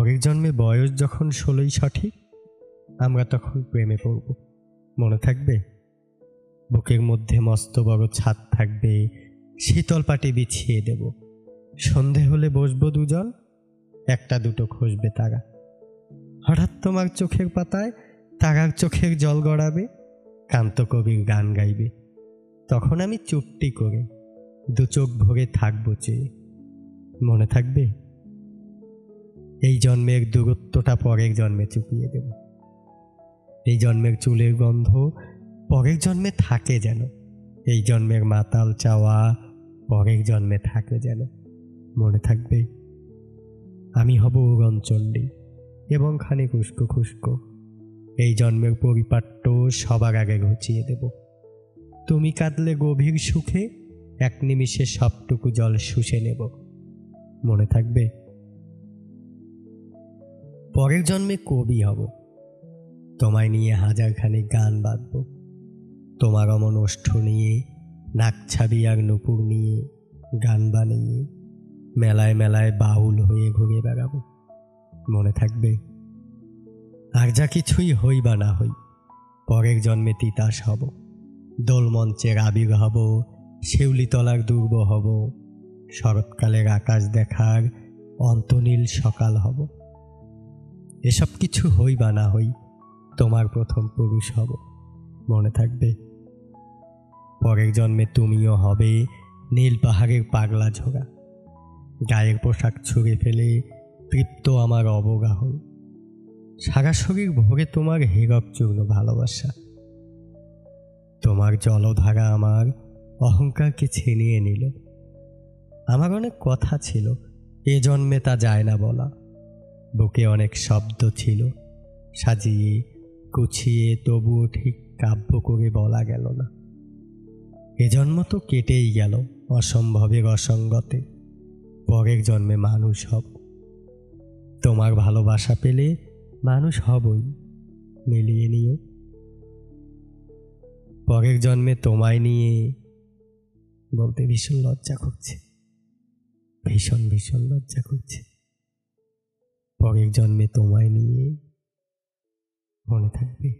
পরের জন্মে বয়স যখন 16ই সঠিক, আমরা তখন প্রেমে পড়ব, মনে থাকবে? বুকের মধ্যে মস্ত বড় ছাদ থাকবে, শীতল পাটি বিছিয়ে দেব। সন্ধে হলে বসবো দুজন, একটা দুটো খসবে তারা। হঠাৎ তোমার চোখের পাতায় তারার চোখের জল গড়াবে, কান্তকবির গান গাইবে। তখন আমি চুপটি করে দু চোখ ভরে থাকবো চেয়ে, মনে থাকবে? এই জন্মের দূরত্বটা পরের জন্মে চুপিয়ে দেব। এই জন্মের চুলের গন্ধ পরের জন্মে থাকে যেন, এই জন্মের মাতাল চাওয়া পরের জন্মে থাকে যেন, মনে থাকবে? আমি হব উড়নচণ্ডী এবং খানিক উস্কো খুস্কো। এই জন্মের পরিপাট্য সবার আগে ঘুচিয়ে দেব। তুমি কাঁদলে গভীর সুখে এক নিমিষে সবটুকু জল শুষে নেব, মনে থাকবে? পরের জন্মে কবি হব, তোমায় নিয়ে হাজারখানি গান বাঁধব। তোমার অমন ওষ্ঠ নিয়ে, নাকছাবি আর নুপুর নিয়ে গান বানিয়ে মেলায় মেলায় বাউল হয়ে ঘুরে বেড়াবো, মনে থাকবে? আর যা কিছুই হই বা না হই, পরের জন্মে তিতাস হব। দোলমঞ্চের আবির হব, শিউলিতলার দুর্গ হব, শরৎকালের আকাশ দেখার অন্তনীল সকাল হব। এসব কিছু হই বা না হই, তোমার প্রথম পুরুষ হব, মনে থাকবে? পরের জন্মে তুমিও হবে নীল পাহাড়ের পাগলা ঝোড়া, গায়ের পোশাক ছুঁড়ে ফেলে তৃপ্ত আমার অবগাহন। সারা শরীর ভরে তোমার হীরক চূর্ণ ভালোবাসা। তোমার জলধারা আমার অহংকারকে ছিনিয়ে নিল। আমার অনেক কথা ছিল, এ জন্মে তা যায় না বলা। বুকে অনেক শব্দ ছিল, সাজিয়ে গুছিয়ে তবুও ঠিক কাব্য করে বলা গেল না। এ জন্ম তো কেটেই গেল অসম্ভবের অসঙ্গতে, পরের জন্মে মানুষ হব। তোমার ভালোবাসা পেলে মানুষ হবই, মিলিয়ে নিও। পরের জন্মে তোমায় নিয়ে বলতে ভীষণ লজ্জা করছে, ভীষণ ভীষণ লজ্জা করছে। পরের জন্মে তোমায় নিয়ে, মনে থাকবে?